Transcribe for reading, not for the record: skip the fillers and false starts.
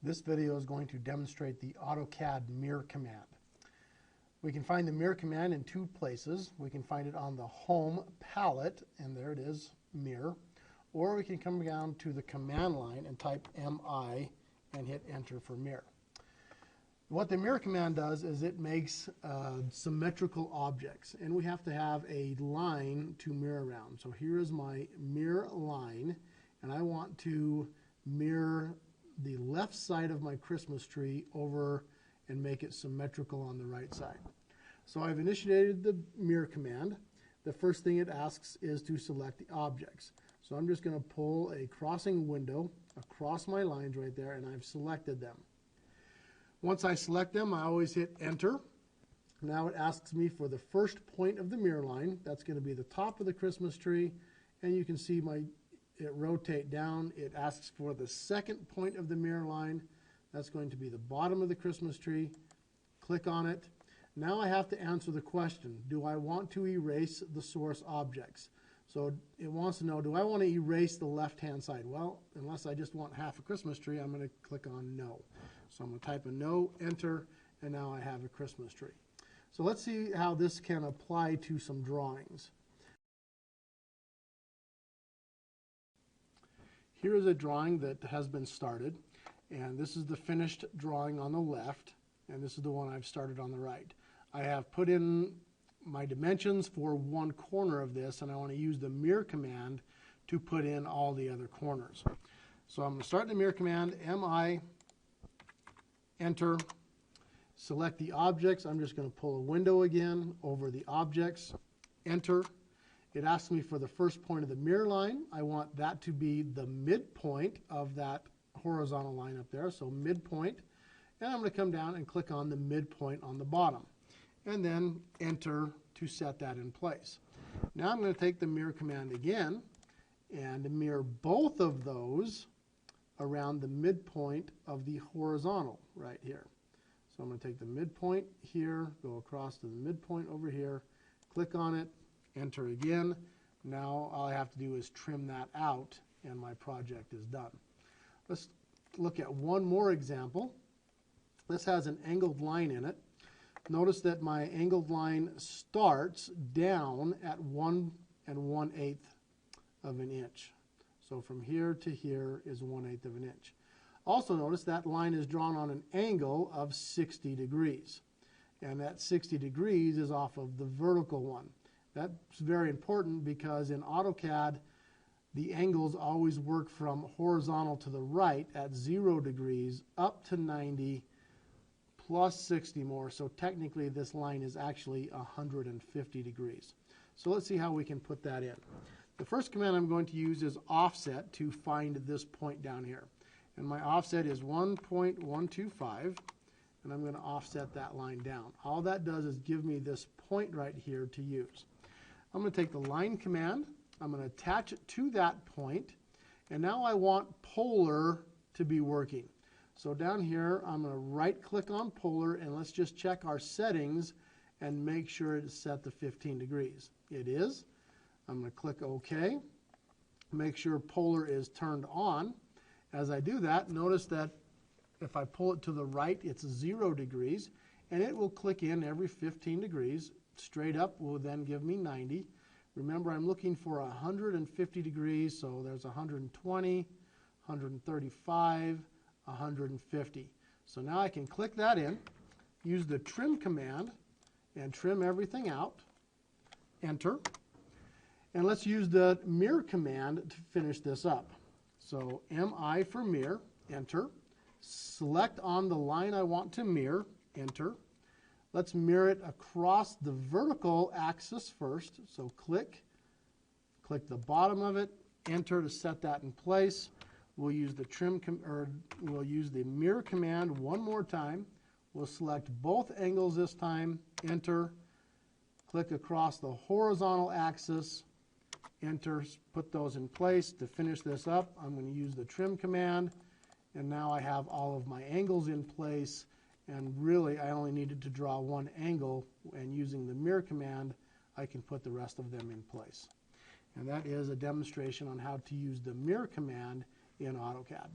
This video is going to demonstrate the Autocad-mirror command. We can find the mirror command in two places. We can find it on the home palette, and there it is, mirror, or we can come down to the command line and type MI and hit enter for mirror. What the mirror command does is it makes symmetrical objects, and we have to have a line to mirror around. So here is my mirror line, and I want to mirror the left side of my Christmas tree over and make it symmetrical on the right side. So I've initiated the mirror command. The first thing it asks is to select the objects. So I'm just going to pull a crossing window across my lines right there, and I've selected them. Once I select them, I always hit enter. Now it asks me for the first point of the mirror line. That's going to be the top of the Christmas tree, and you can see it rotate down. It asks for the second point of the mirror line. That's going to be the bottom of the Christmas tree. Click on it. Now I have to answer the question, do I want to erase the source objects? So it wants to know, do I want to erase the left-hand side? Well, unless I just want half a Christmas tree, I'm going to click on no. So I'm going to type a no, enter, and now I have a Christmas tree. So let's see how this can apply to some drawings. Here is a drawing that has been started, and this is the finished drawing on the left, and this is the one I've started on the right. I have put in my dimensions for one corner of this, and I want to use the mirror command to put in all the other corners. So I'm going to start the mirror command, MI, enter, select the objects. I'm just going to pull a window again over the objects, enter. It asks me for the first point of the mirror line. I want that to be the midpoint of that horizontal line up there, so midpoint. And I'm going to come down and click on the midpoint on the bottom, and then enter to set that in place. Now I'm going to take the mirror command again and mirror both of those around the midpoint of the horizontal right here. So I'm going to take the midpoint here, go across to the midpoint over here, click on it, enter again. Now all I have to do is trim that out, and my project is done. Let's look at one more example. This has an angled line in it. Notice that my angled line starts down at 1 1/8 of an inch. So from here to here is 1/8 of an inch. Also notice that line is drawn on an angle of 60 degrees. And that 60 degrees is off of the vertical one. That's very important because in AutoCAD, the angles always work from horizontal to the right at 0 degrees up to 90 plus 60 more. So technically this line is actually 150 degrees. So let's see how we can put that in. The first command I'm going to use is offset to find this point down here. And my offset is 1.125, and I'm going to offset that line down. All that does is give me this point right here to use. I'm going to take the line command, I'm going to attach it to that point, and now I want polar to be working. So down here, I'm going to right-click on polar, and let's just check our settings and make sure it's set to 15 degrees. It is. I'm going to click OK. Make sure polar is turned on. As I do that, notice that if I pull it to the right, it's 0 degrees, and it will click in every 15 degrees. Straight up will then give me 90. Remember, I'm looking for 150 degrees, so there's 120, 135, 150. So now I can click that in, use the trim command, and trim everything out, enter. And let's use the mirror command to finish this up. So MI for mirror, enter. Select on the line I want to mirror, enter. Let's mirror it across the vertical axis first. So click the bottom of it, enter to set that in place. We'll use the we'll use the mirror command one more time. We'll select both angles this time, enter. Click across the horizontal axis, enter, put those in place. To finish this up, I'm going to use the trim command, and now I have all of my angles in place, and really I only needed to draw one angle, and using the mirror command I can put the rest of them in place. And that is a demonstration on how to use the mirror command in AutoCAD.